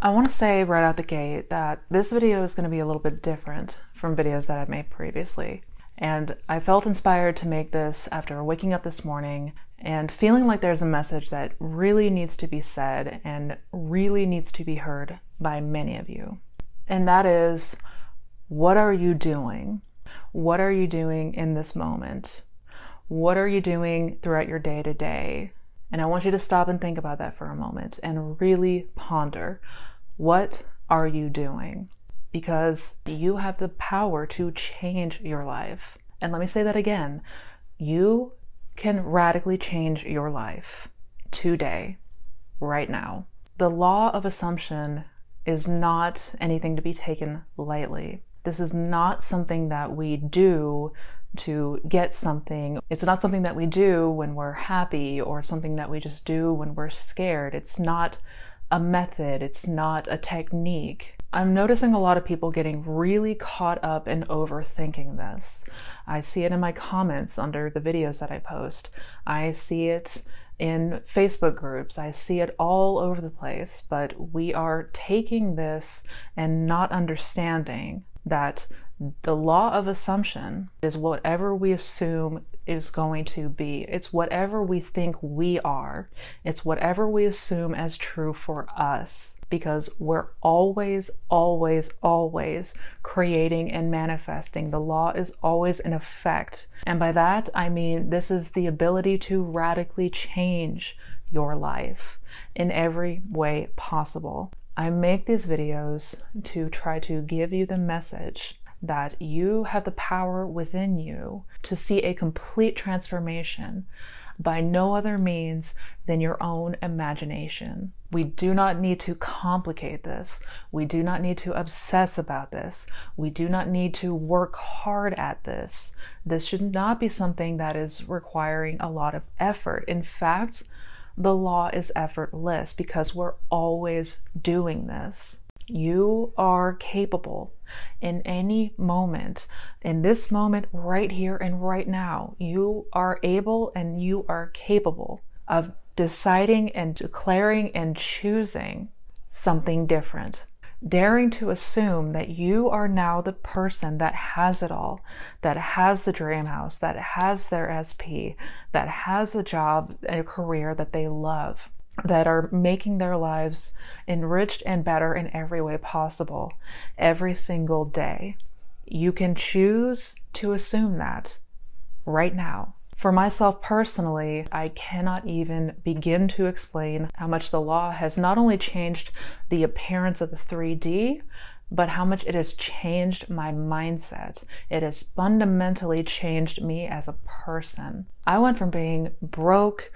I want to say right out the gate that this video is going to be a little bit different from videos that I've made previously. And I felt inspired to make this after waking up this morning and feeling like there's a message that really needs to be said and really needs to be heard by many of you. And that is, what are you doing? What are you doing in this moment? What are you doing throughout your day to day? And I want you to stop and think about that for a moment and really ponder. What are you doing? Because you have the power to change your life. And let me say that again. You can radically change your life today, right now. The law of assumption is not anything to be taken lightly. This is not something that we do to get something. It's not something that we do when we're happy or something that we just do when we're scared. It's not a method. It's not a technique. I'm noticing a lot of people getting really caught up in overthinking this. I see it in my comments under the videos that I post. I see it in Facebook groups. I see it all over the place, but we are taking this and not understanding that the law of assumption is whatever we assume is going to be. It's whatever we think we are. It's whatever we assume as true for us, because we're always, always, always creating and manifesting. The law is always in effect. And by that, I mean, this is the ability to radically change your life in every way possible. I make these videos to try to give you the message that you have the power within you to see a complete transformation by no other means than your own imagination. We do not need to complicate this. We do not need to obsess about this. We do not need to work hard at this. This should not be something that is requiring a lot of effort. In fact, the law is effortless because we're always doing this. You are capable in any moment, in this moment right here and right now. You are able and you are capable of deciding and declaring and choosing something different. Daring to assume that you are now the person that has it all, that has the dream house, that has their SP, that has a job and a career that they love, that are making their lives enriched and better in every way possible every single day. You can choose to assume that right now. For myself personally, I cannot even begin to explain how much the law has not only changed the appearance of the 3D, but how much it has changed my mindset. It has fundamentally changed me as a person. I went from being broke,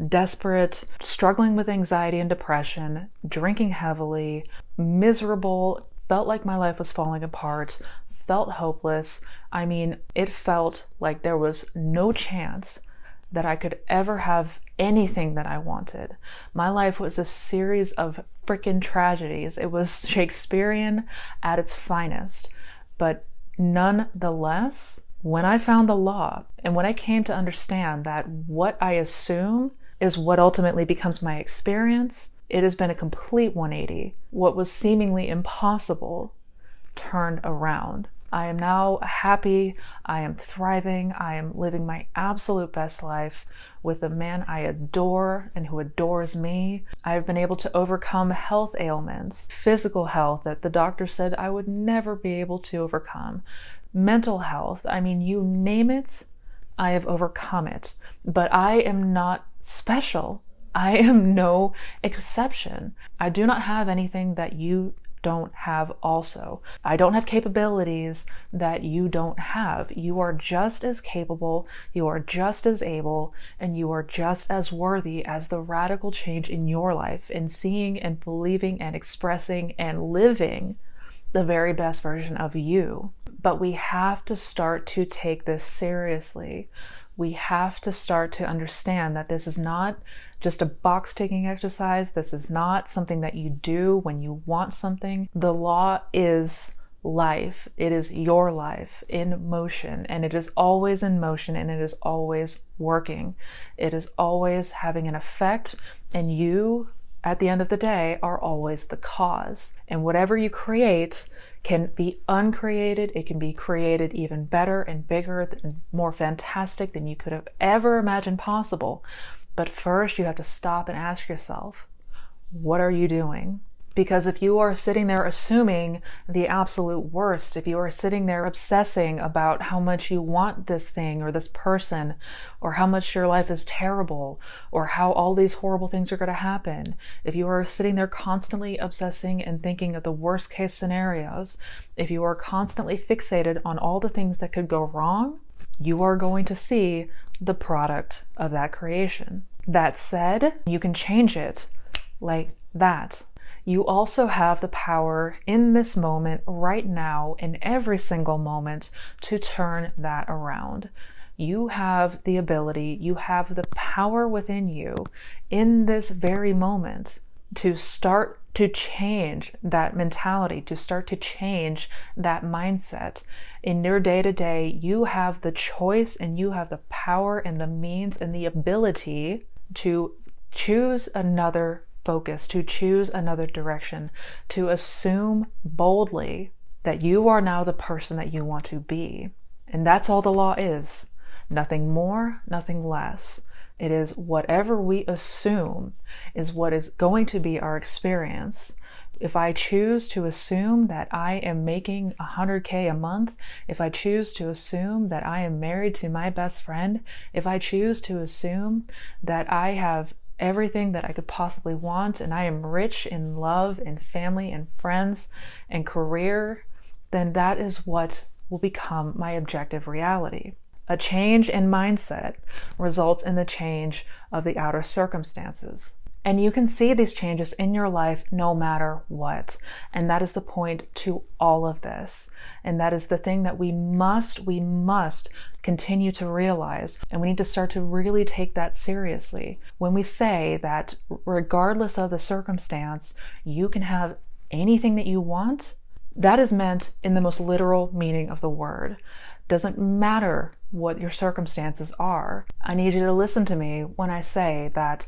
desperate, struggling with anxiety and depression, drinking heavily, miserable, felt like my life was falling apart, felt hopeless. I mean, it felt like there was no chance that I could ever have anything that I wanted. My life was a series of freaking tragedies. It was Shakespearean at its finest. But nonetheless, when I found the law and when I came to understand that what I assume is what ultimately becomes my experience, it has been a complete 180. What was seemingly impossible turned around. I am now happy, I am thriving, I am living my absolute best life with a man I adore and who adores me. I've been able to overcome health ailments, physical health that the doctor said I would never be able to overcome, mental health, I mean, you name it, I have overcome it. But I am not special. I am no exception. I do not have anything that you don't have also. I don't have capabilities that you don't have. You are just as capable, you are just as able, and you are just as worthy as the radical change in your life in seeing and believing and expressing and living the very best version of you. But we have to start to take this seriously. We have to start to understand that this is not just a box-ticking exercise. This is not something that you do when you want something. The law is life. It is your life in motion, and it is always in motion, and it is always working. It is always having an effect, and you at the end of the day, are always the cause. And whatever you create can be uncreated. It can be created even better and bigger and more fantastic than you could have ever imagined possible. But first, you have to stop and ask yourself, what are you doing? Because if you are sitting there assuming the absolute worst, if you are sitting there obsessing about how much you want this thing or this person, or how much your life is terrible, or how all these horrible things are going to happen, if you are sitting there constantly obsessing and thinking of the worst case scenarios, if you are constantly fixated on all the things that could go wrong, you are going to see the product of that creation. That said, you can change it like that. You also have the power in this moment, right now, in every single moment, to turn that around. You have the ability, you have the power within you in this very moment to start to change that mentality, to start to change that mindset. In your day-to-day, you have the choice and you have the power and the means and the ability to choose another focus, to choose another direction, to assume boldly that you are now the person that you want to be. And that's all the law is. Nothing more, nothing less. It is whatever we assume is what is going to be our experience. If I choose to assume that I am making $100K a month, if I choose to assume that I am married to my best friend, if I choose to assume that I have everything that I could possibly want and I am rich in love and family and friends and career, then that is what will become my objective reality. A change in mindset results in the change of the outer circumstances. And you can see these changes in your life no matter what. And that is the point to all of this. And that is the thing that we must continue to realize. And we need to start to really take that seriously. When we say that regardless of the circumstance, you can have anything that you want, that is meant in the most literal meaning of the word. Doesn't matter what your circumstances are. I need you to listen to me when I say that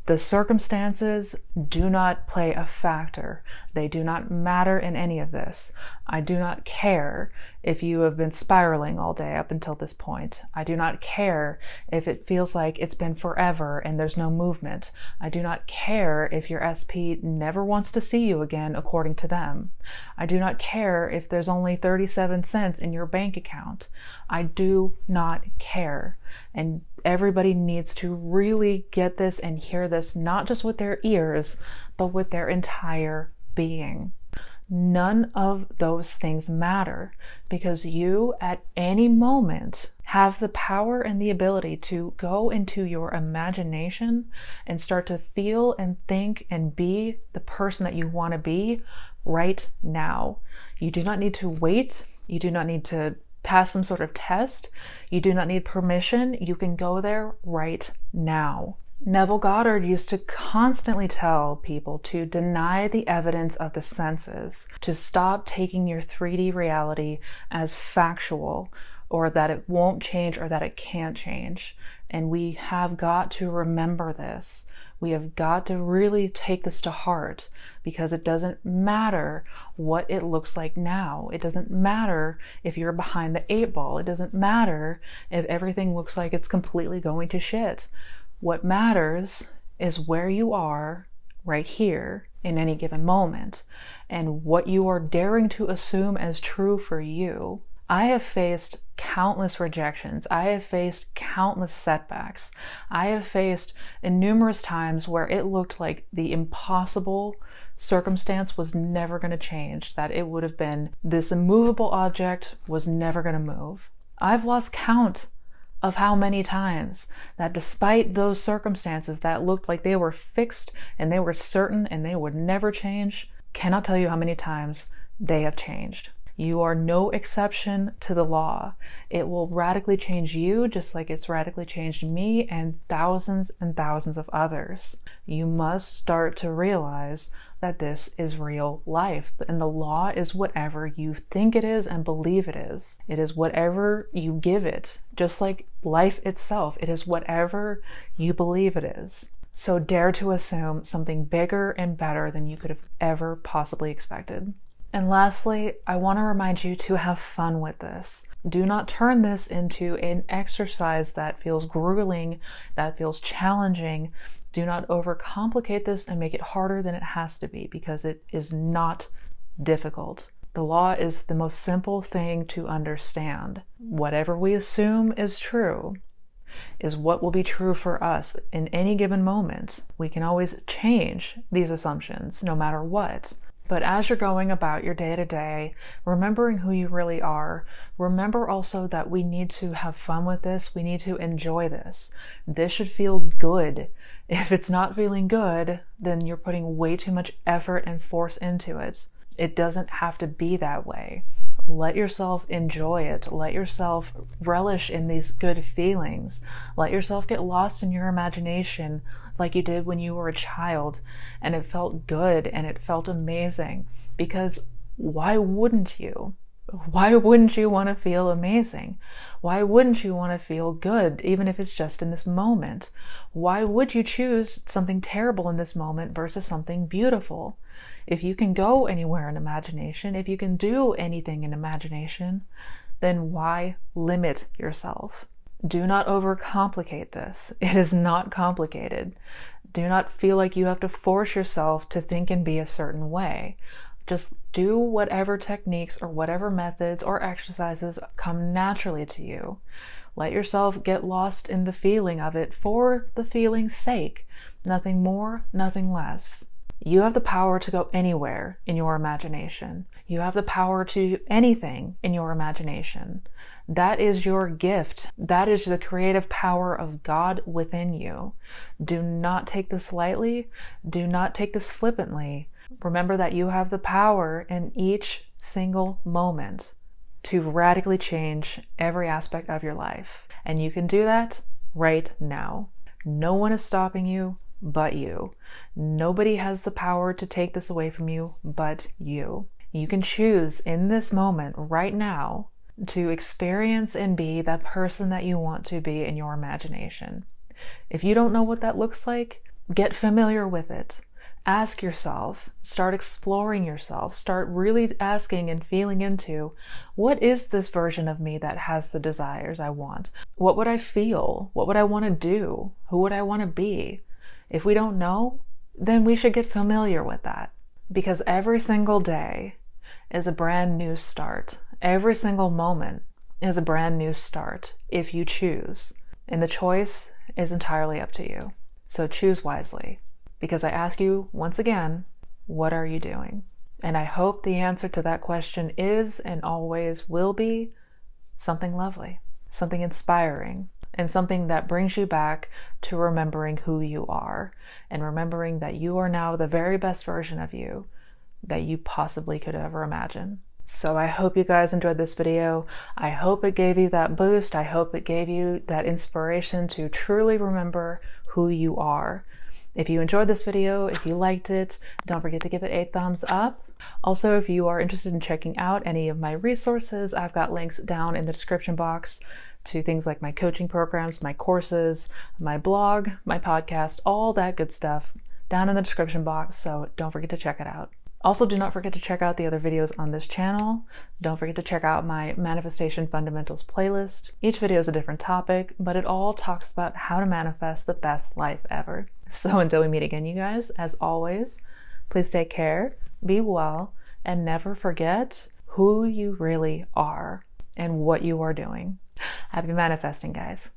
the circumstances do not play a factor. They do not matter in any of this. I do not care if you have been spiraling all day up until this point. I do not care if it feels like it's been forever and there's no movement. I do not care if your SP never wants to see you again according to them. I do not care if there's only 37 cents in your bank account. I do not care. And everybody needs to really get this and hear this, not just with their ears, but with their entire being. None of those things matter because you at any moment have the power and the ability to go into your imagination and start to feel and think and be the person that you want to be right now. You do not need to wait. You do not need to pass some sort of test. You do not need permission. You can go there right now. Neville Goddard used to constantly tell people to deny the evidence of the senses, to stop taking your 3D reality as factual, or that it won't change or that it can't change. And we have got to remember this. We have got to really take this to heart because it doesn't matter what it looks like now. It doesn't matter if you're behind the 8 ball. It doesn't matter if everything looks like it's completely going to shit. What matters is where you are right here in any given moment and what you are daring to assume as true for you. I have faced countless rejections. I have faced countless setbacks. I have faced numerous times where it looked like the impossible circumstance was never going to change, that it would have been this immovable object was never going to move. I've lost count of how many times that despite those circumstances that looked like they were fixed and they were certain and they would never change, cannot tell you how many times they have changed. You are no exception to the law. It will radically change you just like it's radically changed me and thousands of others. You must start to realize that this is real life and the law is whatever you think it is and believe it is. It is whatever you give it, just like life itself. It is whatever you believe it is. So dare to assume something bigger and better than you could have ever possibly expected. And lastly, I want to remind you to have fun with this. Do not turn this into an exercise that feels grueling, that feels challenging. Do not overcomplicate this and make it harder than it has to be, because it is not difficult. The law is the most simple thing to understand. Whatever we assume is true is what will be true for us in any given moment. We can always change these assumptions no matter what. But as you're going about your day-to-day, remembering who you really are, remember also that we need to have fun with this. We need to enjoy this. This should feel good. If it's not feeling good, then you're putting way too much effort and force into it. It doesn't have to be that way. Let yourself enjoy it. Let yourself relish in these good feelings. Let yourself get lost in your imagination like you did when you were a child, and it felt good and it felt amazing. Because why wouldn't you? Why wouldn't you want to feel amazing? Why wouldn't you want to feel good, even if it's just in this moment? Why would you choose something terrible in this moment versus something beautiful? If you can go anywhere in imagination, if you can do anything in imagination, then why limit yourself? Do not overcomplicate this. It is not complicated. Do not feel like you have to force yourself to think and be a certain way. Just do whatever techniques or whatever methods or exercises come naturally to you. Let yourself get lost in the feeling of it for the feeling's sake. Nothing more, nothing less. You have the power to go anywhere in your imagination. You have the power to do anything in your imagination. That is your gift. That is the creative power of God within you. Do not take this lightly. Do not take this flippantly. Remember that you have the power in each single moment to radically change every aspect of your life. And you can do that right now. No one is stopping you but you. Nobody has the power to take this away from you but you. You can choose in this moment right now to experience and be that person that you want to be in your imagination. If you don't know what that looks like, get familiar with it. Ask yourself, start exploring yourself, start really asking and feeling into, what is this version of me that has the desires I want? What would I feel? What would I want to do? Who would I want to be? If we don't know, then we should get familiar with that, because every single day is a brand new start. Every single moment is a brand new start if you choose, and the choice is entirely up to you. So choose wisely, because I ask you once again, what are you doing? And I hope the answer to that question is and always will be something lovely, something inspiring, and something that brings you back to remembering who you are and remembering that you are now the very best version of you that you possibly could ever imagine. So I hope you guys enjoyed this video. I hope it gave you that boost. I hope it gave you that inspiration to truly remember who you are. If you enjoyed this video, if you liked it, don't forget to give it a thumbs up. Also, if you are interested in checking out any of my resources, I've got links down in the description box to things like my coaching programs, my courses, my blog, my podcast, all that good stuff down in the description box, so don't forget to check it out. Also, do not forget to check out the other videos on this channel. Don't forget to check out my Manifestation Fundamentals playlist. Each video is a different topic, but it all talks about how to manifest the best life ever. So until we meet again, you guys, as always, please take care, be well, and never forget who you really are and what you are doing. Happy manifesting, guys.